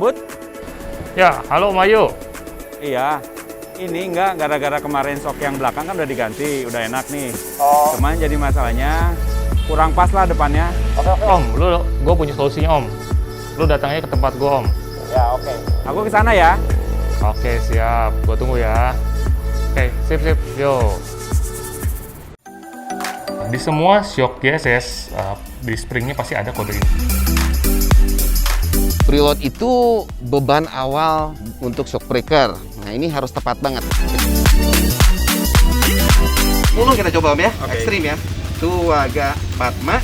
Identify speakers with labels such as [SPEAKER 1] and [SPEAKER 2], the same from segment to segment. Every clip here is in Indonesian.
[SPEAKER 1] Bud?
[SPEAKER 2] Ya, halo Om Wahyu.
[SPEAKER 1] Iya. Ini enggak, gara-gara kemarin sok yang belakang kan udah diganti, udah enak nih.
[SPEAKER 2] Oh.
[SPEAKER 1] Cuman jadi masalahnya kurang pas lah depannya.
[SPEAKER 2] Oke, Om, gue punya solusinya Om. Lu datangnya ke tempat gue Om.
[SPEAKER 1] Ya, oke. Aku ke sana ya.
[SPEAKER 2] Oke, siap. Gue tunggu ya. Oke, sip. Yo. Di semua shock GSS, di springnya pasti ada kode ini.
[SPEAKER 3] Preload itu beban awal untuk shock breaker. Nah, ini harus tepat banget. Mulung kita coba Om ya, ekstrim ya. Tuaga Padma.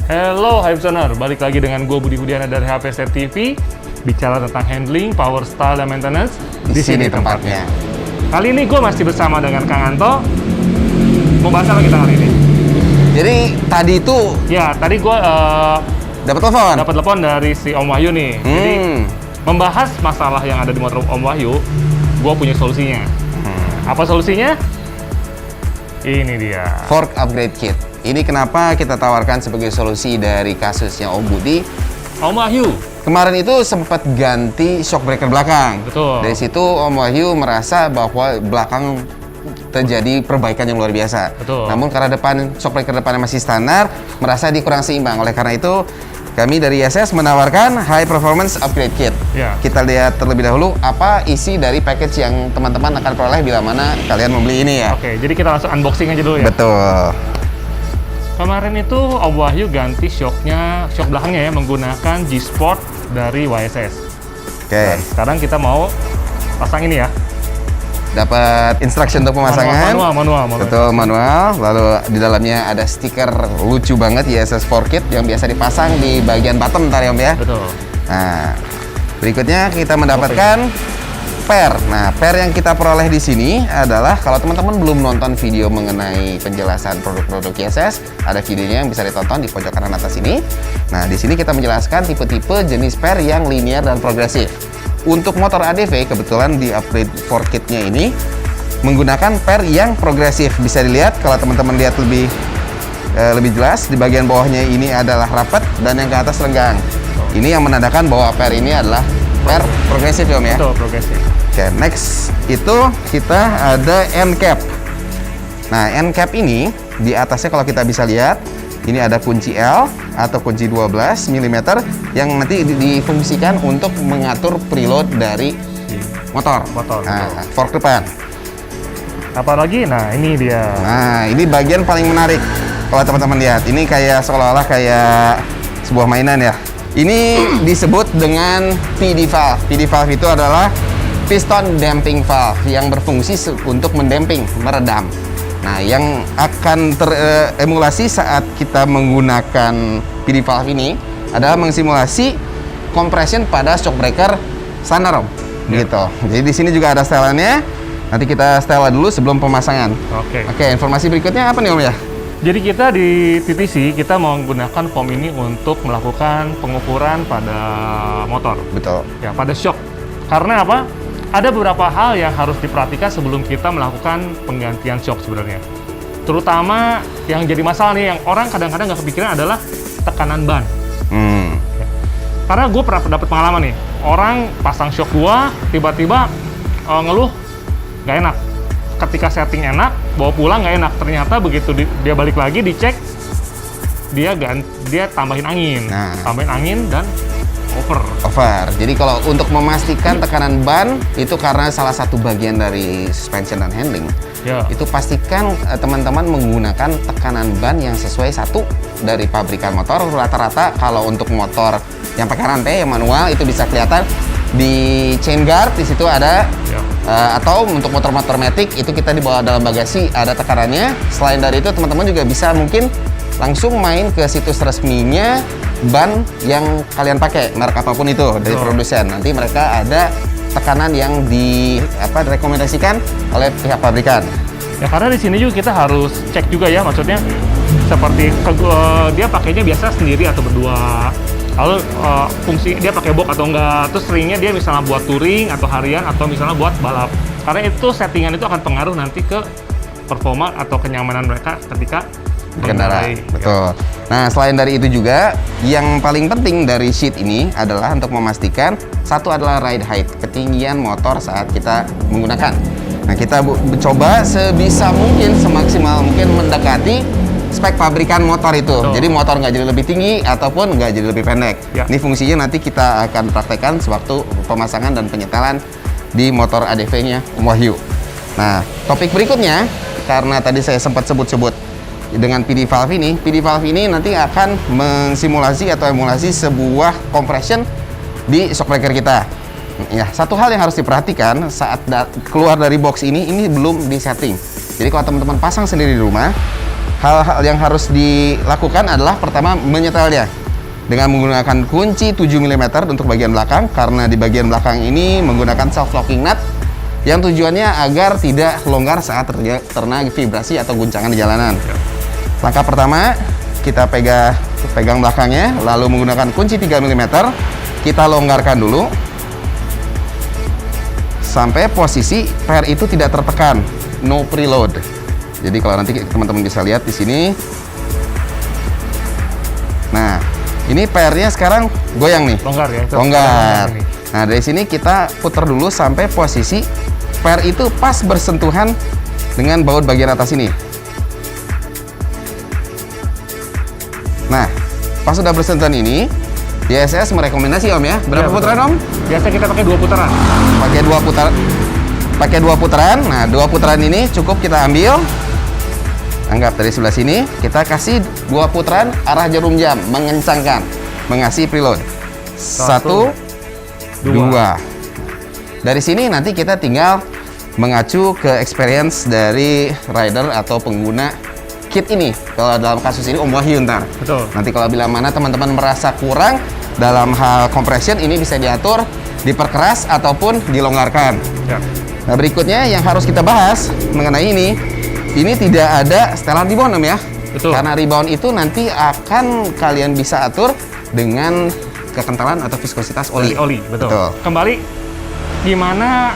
[SPEAKER 2] Hello Hypesoner, balik lagi dengan gue Budi Budiana dari HPSet TV. Bicara tentang handling, power style, dan maintenance.
[SPEAKER 3] Di sini tempatnya.
[SPEAKER 2] Kali ini gue masih bersama dengan Kang Anto. Mau bahas apa kita kali ini?
[SPEAKER 3] Jadi tadi itu
[SPEAKER 2] Ya, tadi gue
[SPEAKER 3] dapat telepon
[SPEAKER 2] dari si Om Wahyu nih. Jadi membahas masalah yang ada di motor Om Wahyu, gue punya solusinya. Apa solusinya? Ini dia.
[SPEAKER 3] fork upgrade kit. Ini kenapa kita tawarkan sebagai solusi dari kasusnya Om Budi.
[SPEAKER 2] Om Wahyu.
[SPEAKER 3] Kemarin itu sempat ganti shock breaker belakang.
[SPEAKER 2] Betul.
[SPEAKER 3] Dari situ Om Wahyu merasa bahwa belakang terjadi perbaikan yang luar biasa.
[SPEAKER 2] Betul.
[SPEAKER 3] Namun karena shock breaker depannya masih standar, merasa dia kurang seimbang. Oleh karena itu, kami dari ISS menawarkan High Performance Upgrade Kit.
[SPEAKER 2] Ya.
[SPEAKER 3] Kita lihat terlebih dahulu apa isi dari package yang teman-teman akan peroleh bila mana kalian membeli ini ya.
[SPEAKER 2] Oke, jadi kita langsung unboxing aja dulu ya.
[SPEAKER 3] Betul.
[SPEAKER 2] Kemarin itu Om Wahyu ganti shock belakangnya ya menggunakan G-Sport dari YSS.
[SPEAKER 3] Oke.
[SPEAKER 2] Dan sekarang kita mau pasang ini ya.
[SPEAKER 3] Dapat instruction untuk pemasangan.
[SPEAKER 2] Manual.
[SPEAKER 3] Betul, manual. Lalu di dalamnya ada stiker lucu banget ISS 4 Kit yang biasa dipasang di bagian bottom ntar ya Om ya.
[SPEAKER 2] Betul.
[SPEAKER 3] Nah, berikutnya kita mendapatkan per. Nah, per yang kita peroleh di sini adalah kalau teman-teman belum nonton video mengenai penjelasan produk-produk ISS, ada videonya yang bisa ditonton di pojok kanan atas ini. Nah, di sini kita menjelaskan tipe-tipe jenis per yang linear dan progresif. Untuk motor ADV, kebetulan di upgrade 4 kitnya ini menggunakan per yang progresif. Bisa dilihat kalau teman-teman lihat lebih jelas, di bagian bawahnya ini adalah rapat dan yang ke atas renggang. Ini yang menandakan bahwa per ini adalah per progresif ya Om ya?
[SPEAKER 2] Betul, progresif.
[SPEAKER 3] Oke, next itu kita ada end cap. Nah, end cap ini di atasnya kalau kita bisa lihat, ini ada kunci L atau kunci 12 mm yang nanti difungsikan untuk mengatur preload dari motor. Nah, fork depan.
[SPEAKER 2] Apalagi, nah ini dia.
[SPEAKER 3] Nah, ini bagian paling menarik kalau teman-teman lihat. Ini kayak seolah-olah kayak sebuah mainan ya. Ini disebut dengan PD valve. PD valve itu adalah piston damping valve yang berfungsi untuk mendamping, meredam. Nah, yang akan teremulasi saat kita menggunakan PD valve ini adalah mengsimulasi compression pada shock breaker standar Om. Gitu. Jadi di sini juga ada setelannya. Nanti kita setel dulu sebelum pemasangan. Oke, informasi berikutnya apa nih Om ya?
[SPEAKER 2] Jadi kita di TTC, kita mau menggunakan foam ini untuk melakukan pengukuran pada motor.
[SPEAKER 3] Betul.
[SPEAKER 2] Ya, pada shock. Karena apa? Ada beberapa hal yang harus diperhatikan sebelum kita melakukan penggantian shock sebenarnya. Terutama yang jadi masalah nih, yang orang kadang-kadang nggak kepikiran adalah tekanan ban. Ya. Karena gue pernah dapat pengalaman nih, orang pasang shock gua, tiba-tiba ngeluh nggak enak. Ketika setting enak, bawa pulang nggak enak. Ternyata begitu dia balik lagi dicek, dia tambahin angin, tambahin angin dan over.
[SPEAKER 3] Jadi kalau untuk memastikan tekanan ban itu karena salah satu bagian dari suspension dan handling, itu pastikan teman-teman menggunakan tekanan ban yang sesuai satu dari pabrikan motor. Rata-rata kalau untuk motor yang pakai rantai yang manual itu bisa kelihatan di chain guard di situ ada. Atau untuk motor-motor matic itu kita dibawa dalam bagasi ada tekanannya. Selain dari itu teman-teman juga bisa mungkin langsung main ke situs resminya ban yang kalian pakai, merek apapun itu dari produsen. Nanti mereka ada tekanan yang direkomendasikan oleh pihak pabrikan.
[SPEAKER 2] Ya karena di sini juga kita harus cek juga ya, maksudnya seperti dia pakainya biasa sendiri atau berdua. Lalu fungsi dia pakai box atau enggak, terus seringnya dia misalnya buat touring atau harian atau misalnya buat balap Karena itu settingan itu akan pengaruh nanti ke performa atau kenyamanan mereka ketika
[SPEAKER 3] Kendaraan,
[SPEAKER 2] mengendarai.
[SPEAKER 3] betul. Nah, selain dari itu juga, yang paling penting dari sheet ini adalah untuk memastikan satu adalah ride height, ketinggian motor saat kita menggunakan. Nah, kita coba sebisa mungkin, semaksimal mungkin mendekati spek pabrikan motor itu.
[SPEAKER 2] Betul.
[SPEAKER 3] Jadi motor nggak jadi lebih tinggi ataupun nggak jadi lebih pendek.
[SPEAKER 2] Ya.
[SPEAKER 3] Ini fungsinya nanti kita akan praktekkan sewaktu pemasangan dan penyetelan di motor ADV-nya Om Wahyu. Nah, topik berikutnya, karena tadi saya sempat sebut-sebut dengan PD valve ini nanti akan mensimulasi atau emulasi sebuah compression di shockbreaker kita. Ya, satu hal yang harus diperhatikan saat keluar dari box ini belum disetting. Jadi kalau teman-teman pasang sendiri di rumah, hal-hal yang harus dilakukan adalah pertama menyetelnya dengan menggunakan kunci 7 mm untuk bagian belakang, karena di bagian belakang ini menggunakan self-locking nut yang tujuannya agar tidak longgar saat terkena vibrasi atau guncangan di jalanan. Langkah pertama, kita pegang belakangnya, lalu menggunakan kunci 3 mm, kita longgarkan dulu sampai posisi per itu tidak tertekan, no preload. Jadi kalau nanti teman-teman bisa lihat di sini, nah ini PR-nya sekarang goyang nih,
[SPEAKER 2] Longgar ya?
[SPEAKER 3] longgar. Nah dari sini kita putar dulu sampai posisi PR itu pas bersentuhan dengan baut bagian atas ini. Nah, pas sudah bersentuhan ini, ISS merekomendasi Om ya, berapa
[SPEAKER 2] Iya,
[SPEAKER 3] putaran Om?
[SPEAKER 2] Biasa kita pakai 2 putaran.
[SPEAKER 3] Pakai dua putaran. Nah, 2 putaran ini cukup kita ambil. Anggap dari sebelah sini, kita kasih 2 putaran arah jarum jam, mengencangkan, mengasih preload. 1, 2. Dari sini nanti kita tinggal mengacu ke experience dari rider atau pengguna kit ini. Kalau dalam kasus ini Om Wahyu ntar.
[SPEAKER 2] Betul.
[SPEAKER 3] Nanti kalau bila mana teman-teman merasa kurang dalam hal compression, ini bisa diatur, diperkeras ataupun dilonggarkan.
[SPEAKER 2] Ya.
[SPEAKER 3] Nah, berikutnya yang harus kita bahas mengenai ini tidak ada setelan rebound Om ya.
[SPEAKER 2] Betul.
[SPEAKER 3] Karena rebound itu nanti akan kalian bisa atur dengan kekentalan atau viskositas oli.
[SPEAKER 2] Oli, betul. Kembali gimana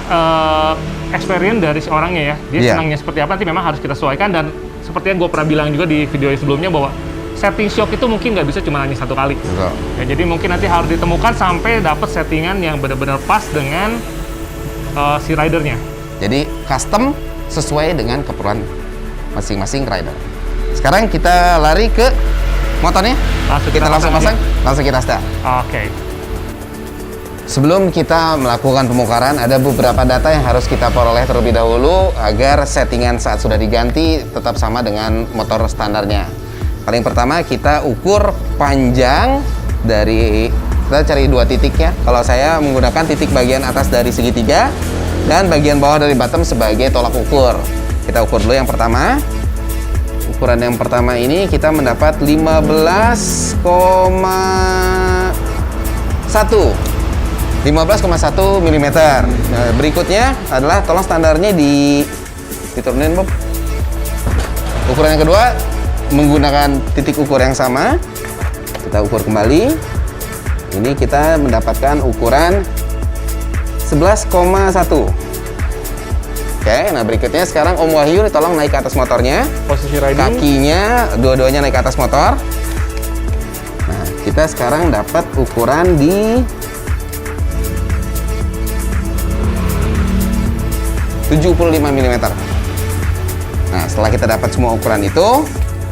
[SPEAKER 2] experience dari seorangnya ya. Dia
[SPEAKER 3] Iya.
[SPEAKER 2] senangnya seperti apa, nanti memang harus kita sesuaikan. Dan seperti yang gue pernah bilang juga di video sebelumnya, bahwa setting shock itu mungkin nggak bisa cuma hanya 1 kali.
[SPEAKER 3] Betul.
[SPEAKER 2] Ya, jadi mungkin nanti harus ditemukan sampai dapat settingan yang benar-benar pas dengan si ridernya.
[SPEAKER 3] Jadi custom sesuai dengan keperluan masing-masing rider. Sekarang kita lari ke motornya. Kita langsung pasang, langsung kita start.
[SPEAKER 2] Oke.
[SPEAKER 3] Sebelum kita melakukan pemongkaran, ada beberapa data yang harus kita peroleh terlebih dahulu agar settingan saat sudah diganti tetap sama dengan motor standarnya. Paling pertama kita ukur panjang dari, kita cari 2 titik ya. Kalau saya menggunakan titik bagian atas dari segitiga dan bagian bawah dari bottom sebagai tolak ukur. Kita ukur dulu yang pertama. Ukuran yang pertama ini kita mendapat 15,1 mm. Nah, berikutnya adalah tolong standarnya diturunin Bob. Ukuran yang kedua menggunakan titik ukur yang sama. Kita ukur kembali. Ini kita mendapatkan ukuran 11,1. Oke, nah berikutnya sekarang Om Wahyu tolong naik ke atas motornya.
[SPEAKER 2] Posisi riding.
[SPEAKER 3] Kakinya dua-duanya naik ke atas motor. Nah, kita sekarang dapat ukuran di 75 mm. Nah, setelah kita dapat semua ukuran itu,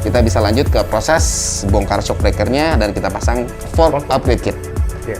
[SPEAKER 3] kita bisa lanjut ke proses bongkar shockbreakernya dan kita pasang fork upgrade kit.
[SPEAKER 2] Yes.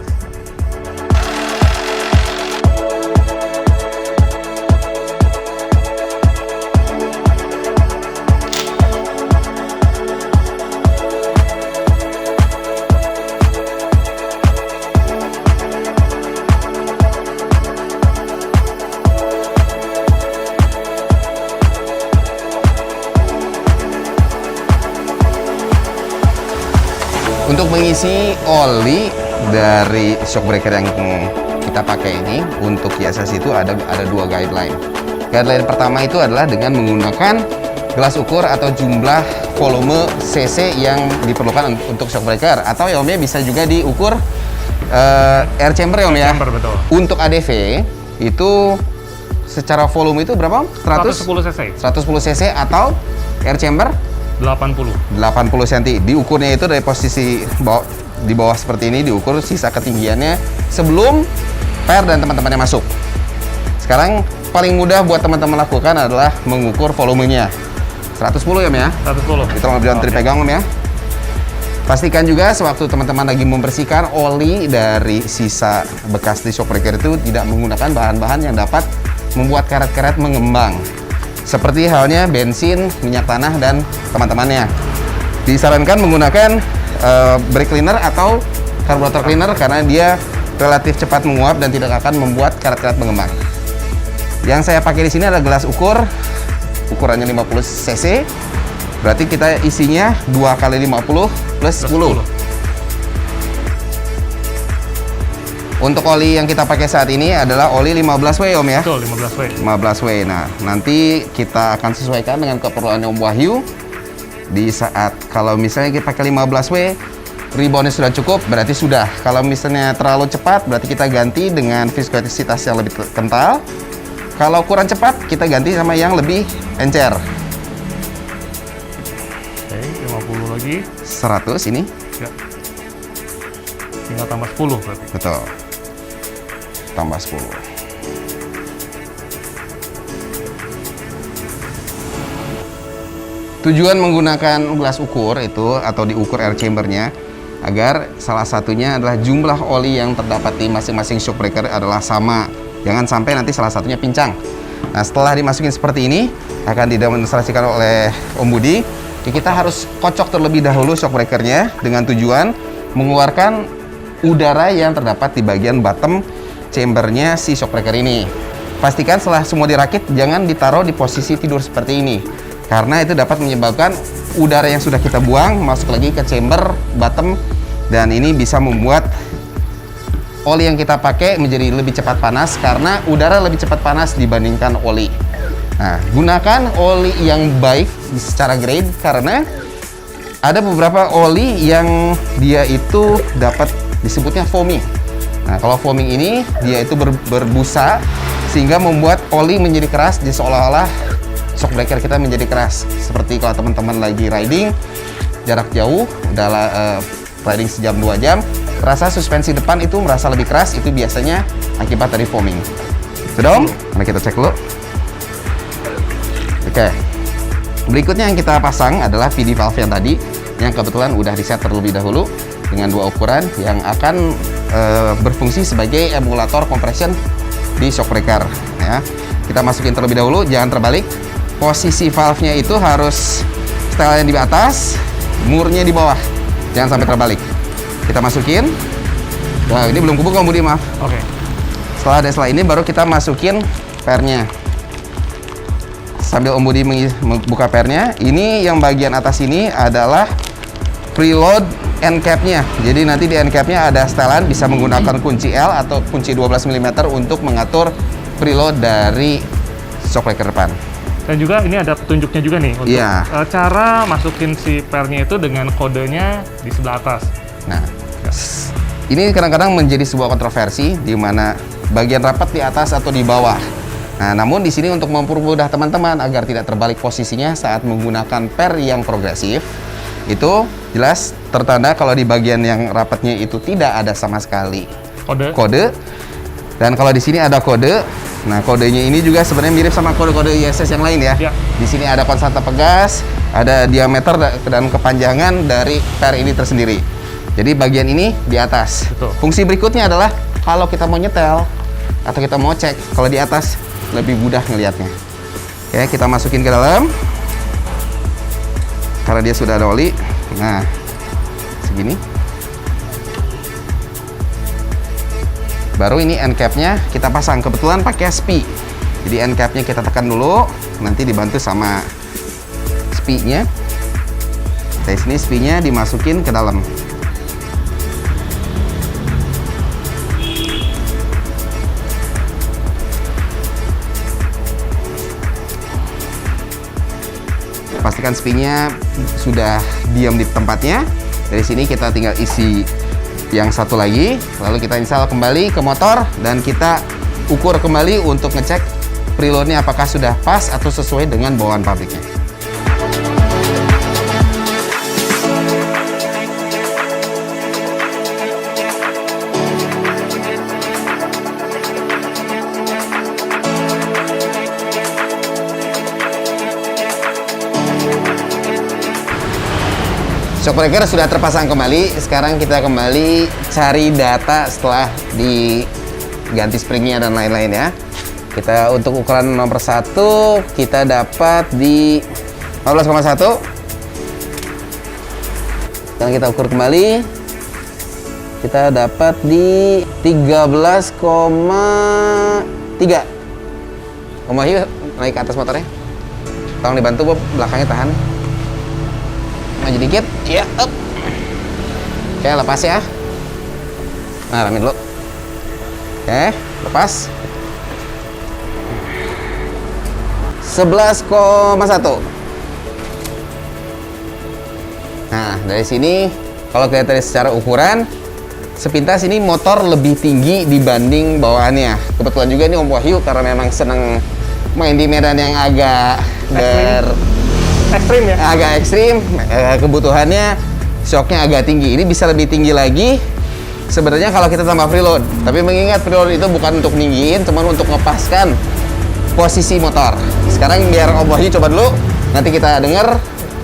[SPEAKER 3] Untuk mengisi oli dari shockbreaker yang kita pakai ini, untuk ISS itu ada 2 guideline. Guideline pertama itu adalah dengan menggunakan gelas ukur atau jumlah volume cc yang diperlukan untuk shockbreaker, atau ya Om ya bisa juga diukur air chamber ya Om ya.
[SPEAKER 2] Chamber, betul.
[SPEAKER 3] Untuk ADV itu secara volume itu berapa?
[SPEAKER 2] 110 cc.
[SPEAKER 3] 110 cc atau air chamber
[SPEAKER 2] 80.
[SPEAKER 3] 80 cm. Diukurnya itu dari posisi di bawah seperti ini, diukur sisa ketinggiannya sebelum per dan teman-temannya masuk. Sekarang paling mudah buat teman-teman lakukan adalah mengukur volumenya. 110 ya, Om ya?
[SPEAKER 2] 110.
[SPEAKER 3] Kita mau dipegang, Om ya. Pastikan juga sewaktu teman-teman lagi membersihkan oli dari sisa bekas di shock breaker itu tidak menggunakan bahan-bahan yang dapat membuat karet-karet mengembang. Seperti halnya bensin, minyak tanah, dan teman-temannya. Disarankan menggunakan brake cleaner atau karburator cleaner karena dia relatif cepat menguap dan tidak akan membuat karet-karet mengembang. Yang saya pakai di sini adalah gelas ukur, ukurannya 50 cc. Berarti kita isinya 2 kali 50 plus 10. Untuk oli yang kita pakai saat ini adalah oli 15W, Om ya?
[SPEAKER 2] Betul, 15W.
[SPEAKER 3] 15W. Nah, nanti kita akan sesuaikan dengan keperluan Om Wahyu. Di saat kalau misalnya kita pakai 15W, reboundnya sudah cukup, berarti sudah. Kalau misalnya terlalu cepat, berarti kita ganti dengan viskositas yang lebih kental. Kalau kurang cepat, kita ganti sama yang lebih encer.
[SPEAKER 2] Oke, 50 lagi.
[SPEAKER 3] 100 ini.
[SPEAKER 2] Ya. Tinggal tambah 10 berarti.
[SPEAKER 3] Betul. Tambah 10. Tujuan menggunakan gelas ukur itu atau diukur air chambernya agar salah satunya adalah jumlah oli yang terdapat di masing-masing shock breaker adalah sama. Jangan sampai nanti salah satunya pincang. Nah, setelah dimasukin seperti ini akan didemonstrasikan oleh Om Budi. Kita harus kocok terlebih dahulu shock breakernya dengan tujuan mengeluarkan udara yang terdapat di bagian bottom chambernya si shock breaker ini. Pastikan setelah semua dirakit jangan ditaruh di posisi tidur seperti ini, karena itu dapat menyebabkan udara yang sudah kita buang masuk lagi ke chamber bottom dan ini bisa membuat oli yang kita pakai menjadi lebih cepat panas karena udara lebih cepat panas dibandingkan oli. Nah, gunakan oli yang baik secara grade karena ada beberapa oli yang dia itu dapat disebutnya foaming. Nah, kalau foaming ini dia itu berbusa sehingga membuat oli menjadi keras, di seolah-olah shock breaker kita menjadi keras. Seperti kalau teman-teman lagi riding jarak jauh, udah riding sejam 2 jam, rasa suspensi depan itu merasa lebih keras, itu biasanya akibat dari foaming. Sudah, Om? Mari kita cek dulu. Oke. Berikutnya yang kita pasang adalah PD valve yang tadi, yang kebetulan udah di set terlebih dahulu dengan 2 ukuran yang akan berfungsi sebagai emulator compression di shock breaker. Ya. Kita masukin terlebih dahulu, jangan terbalik. Posisi valve-nya itu harus setelahnya di atas, murnya di bawah. Jangan sampai terbalik. Kita masukin. Nah, ini belum kubuk, Om Budi, maaf.
[SPEAKER 2] Oke.
[SPEAKER 3] Setelah ini baru kita masukin pernya. Sambil Om Budi membuka pernya, ini yang bagian atas ini adalah preload end cap-nya. Jadi nanti di end cap-nya ada setelan, bisa menggunakan kunci L atau kunci 12 mm untuk mengatur preload dari shock breaker depan.
[SPEAKER 2] Dan juga ini ada petunjuknya juga nih untuk cara masukin si pernya itu dengan kodenya di sebelah atas.
[SPEAKER 3] Nah, ini kadang-kadang menjadi sebuah kontroversi di mana bagian rapat di atas atau di bawah. Nah, namun di sini untuk mempermudah teman-teman agar tidak terbalik posisinya saat menggunakan per yang progresif, itu jelas tertanda kalau di bagian yang rapatnya itu tidak ada sama sekali kode. Dan kalau di sini ada kode. Nah, kodenya ini juga sebenarnya mirip sama kode-kode ISS yang lain ya. Di sini ada konstanta pegas, ada diameter dan kepanjangan dari per ini tersendiri. Jadi bagian ini di atas.
[SPEAKER 2] Betul.
[SPEAKER 3] Fungsi berikutnya adalah kalau kita mau nyetel atau kita mau cek, kalau di atas lebih mudah ngelihatnya. Oke, kita masukin ke dalam. Karena dia sudah ada oli. Nah, segini. Baru ini end cap-nya kita pasang. Kebetulan pakai SPI. Jadi end cap-nya kita tekan dulu, nanti dibantu sama SPI-nya. Dari sini SPI-nya dimasukin ke dalam. Pastikan SPI-nya sudah diam di tempatnya. Dari sini kita tinggal isi yang satu lagi, lalu kita install kembali ke motor dan kita ukur kembali untuk ngecek preloadnya apakah sudah pas atau sesuai dengan bawaan pabriknya. Shockbreaker sudah terpasang kembali. Sekarang kita kembali cari data setelah diganti springnya dan lain-lain ya. Kita untuk ukuran nomor 1 kita dapat di 15,1. Dan kita ukur kembali. Kita dapat di 13,3. Om Wahyu naik ke atas motornya. Tolong dibantu Bob, belakangnya tahan. Maju dikit, ya, up. Oke, lepas ya. Nah, ramin dulu. Oke, lepas. 11,1. Nah, dari sini kalau kita lihat secara ukuran, sepintas ini motor lebih tinggi dibanding bawaannya. Kebetulan juga ini Om Wahyu karena memang seneng main di medan yang agak
[SPEAKER 2] ekstrim ya?
[SPEAKER 3] Agak ekstrim, kebutuhannya shocknya agak tinggi. Ini bisa lebih tinggi lagi sebenarnya kalau kita tambah preload. Tapi mengingat preload itu bukan untuk ninggiin, cuman untuk ngepaskan posisi motor. Sekarang biar Om Wahyu coba dulu, nanti kita denger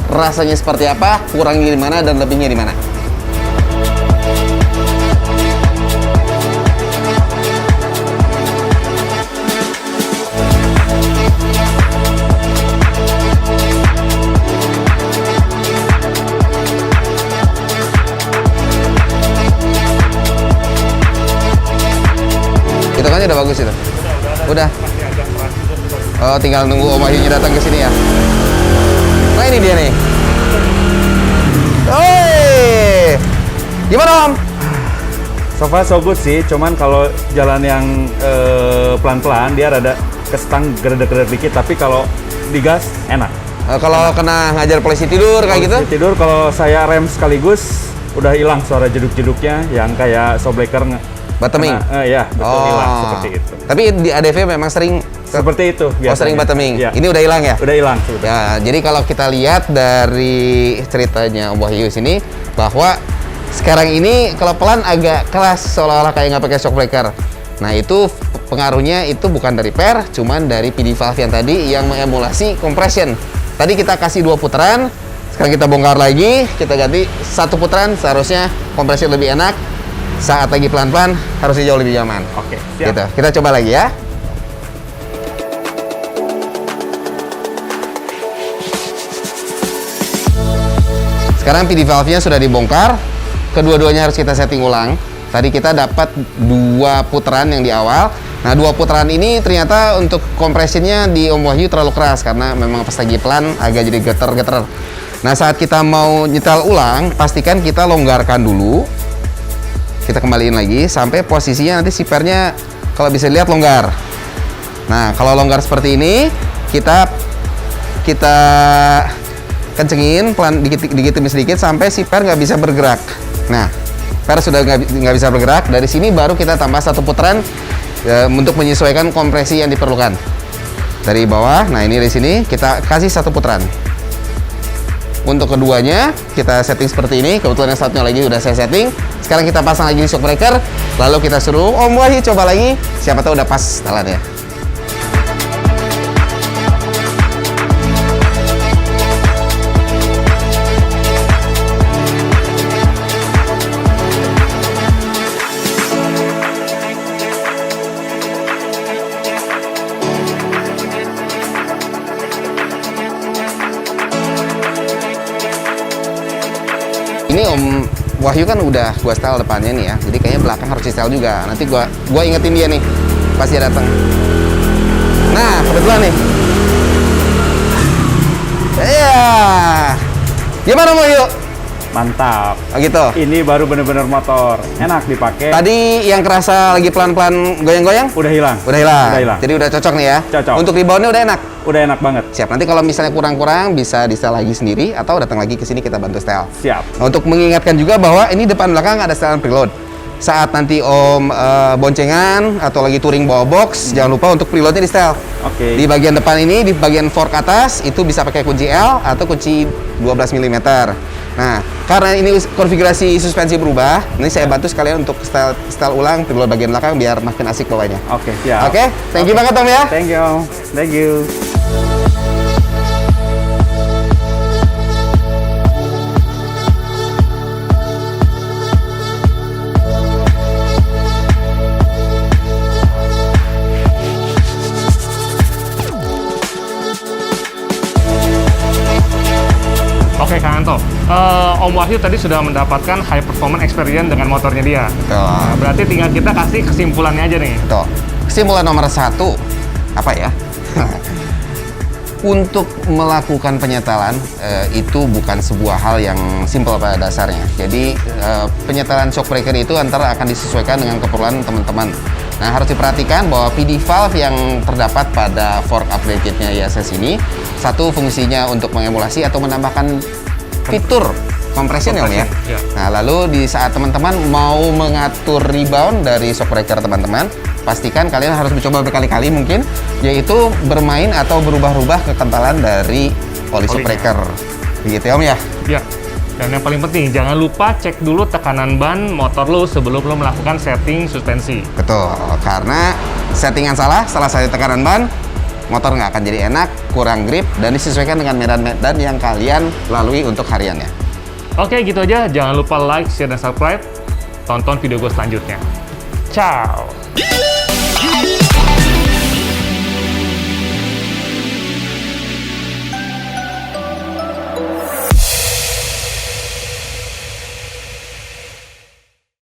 [SPEAKER 3] rasanya seperti apa, kurangnya di mana dan lebihnya di mana. Hitungannya udah bagus itu. Udah. Oh, tinggal nunggu Om Wahyu datang ke sini ya. Nah, ini dia nih. Oi. Gimana, Om?
[SPEAKER 1] So far so good sih, cuman kalau jalan yang pelan-pelan dia rada kestang gredek-gredek dikit, tapi kalau digas enak.
[SPEAKER 3] Kalau kena ngajar polisi tidur kayak gitu?
[SPEAKER 1] Polisi tidur kalau saya rem sekaligus udah hilang suara jeduk-jeduknya yang kayak shockbreaker
[SPEAKER 3] bottoming.
[SPEAKER 1] Ya, betul, hilang seperti itu.
[SPEAKER 3] Tapi di ADV memang sering
[SPEAKER 1] seperti itu biasanya.
[SPEAKER 3] Oh, sering bottoming.
[SPEAKER 1] Ya.
[SPEAKER 3] Ini udah hilang ya?
[SPEAKER 1] Udah hilang sebetulnya.
[SPEAKER 3] Ya, jadi kalau kita lihat dari ceritanya Om Wahyu sini bahwa sekarang ini kalau pelan agak keras seolah-olah kayak nggak pakai shockbreaker. Nah, itu pengaruhnya itu bukan dari per, cuman dari PD valve yang tadi yang mengemulasi compression. Tadi kita kasih 2 putaran, sekarang kita bongkar lagi, kita ganti 1 putaran, seharusnya kompresi lebih enak. Saat lagi pelan-pelan harusnya jauh lebih nyaman.
[SPEAKER 1] Oke, siap.
[SPEAKER 3] Gitu. Kita coba lagi ya. Sekarang PD valve-nya sudah dibongkar. Kedua-duanya harus kita setting ulang. Tadi kita dapat 2 putaran yang di awal. Nah, 2 putaran ini ternyata untuk kompresinya di Om Wahyu terlalu keras karena memang pas lagi pelan agak jadi geter-geter. Nah, saat kita mau nyetel ulang, pastikan kita longgarkan dulu. Kita kembaliin lagi sampai posisinya nanti sipernya kalau bisa lihat longgar. Nah, kalau longgar seperti ini, kita kencengin pelan dikit demi sedikit sampai siper nggak bisa bergerak. Nah, per sudah nggak bisa bergerak. Dari sini baru kita tambah 1 putaran untuk menyesuaikan kompresi yang diperlukan. Dari bawah, nah ini dari sini kita kasih 1 putaran. Untuk keduanya kita setting seperti ini. Kebetulan yang satunya lagi udah saya setting. Sekarang kita pasang lagi shockbreaker, lalu kita suruh Om Wahyu coba lagi. Siapa tahu udah pas setelannya. Ini Om Wahyu kan udah gua setel depannya nih ya, jadi kayaknya belakang harus di setel juga. Nanti gua ingetin dia nih pas dia datang. Nah, kebetulan nih. Iya. Gimana Om Wahyu?
[SPEAKER 1] Mantap.
[SPEAKER 3] Oh gitu.
[SPEAKER 1] Ini baru bener-bener motor, enak dipakai.
[SPEAKER 3] Tadi yang kerasa lagi pelan-pelan goyang-goyang?
[SPEAKER 1] Udah hilang.
[SPEAKER 3] Udah hilang.
[SPEAKER 1] Udah hilang.
[SPEAKER 3] Jadi udah cocok nih ya.
[SPEAKER 1] Cocok.
[SPEAKER 3] Untuk reboundnya udah enak.
[SPEAKER 1] Udah enak banget.
[SPEAKER 3] Siap. Nanti kalau misalnya kurang-kurang bisa di setel lagi sendiri atau datang lagi ke sini kita bantu setel.
[SPEAKER 1] Siap.
[SPEAKER 3] Nah, untuk mengingatkan juga bahwa ini depan belakang ada setelan preload. saat nanti Om boncengan atau lagi touring bawa box, jangan lupa untuk preloadnya di setel.
[SPEAKER 1] Oke.
[SPEAKER 3] Di bagian depan ini, di bagian fork atas, itu bisa pakai kunci L atau kunci 12 mm. Nah, karena ini konfigurasi suspensi berubah, ini saya bantu sekalian untuk setel ulang preload bagian belakang biar makin asik bawanya.
[SPEAKER 1] Oke, siap.
[SPEAKER 3] Oke, thank you banget Om ya.
[SPEAKER 1] Thank you. Thank you.
[SPEAKER 2] Oke Kang Anto, Om Wahyu tadi sudah mendapatkan high performance experience dengan motornya dia.
[SPEAKER 3] Betul.
[SPEAKER 2] Nah, berarti tinggal kita kasih kesimpulannya aja nih.
[SPEAKER 3] Betul. Kesimpulan nomor 1, apa ya? Untuk melakukan penyetelan itu bukan sebuah hal yang simpel pada dasarnya. Jadi penyetelan shock breaker itu antara akan disesuaikan dengan keperluan teman-teman. Nah, harus diperhatikan bahwa PD valve yang terdapat pada fork upgrade kitnya ISS ini, satu fungsinya untuk mengemulasi atau menambahkan fitur compression ya Om ya.
[SPEAKER 2] Ya.
[SPEAKER 3] Nah, lalu di saat teman-teman mau mengatur rebound dari shock breaker teman-teman, pastikan kalian harus mencoba berkali-kali mungkin, yaitu bermain atau berubah-ubah kekentalan dari oli shock breaker. Begitu ya Om ya?
[SPEAKER 2] Ya. Dan yang paling penting, jangan lupa cek dulu tekanan ban motor lu sebelum lu melakukan setting suspensi.
[SPEAKER 3] Betul, karena settingan salah satu tekanan ban, motor nggak akan jadi enak, kurang grip, dan disesuaikan dengan medan-medan yang kalian lalui untuk hariannya.
[SPEAKER 2] Oke, gitu aja. Jangan lupa like, share, dan subscribe. Tonton video gue selanjutnya. Ciao!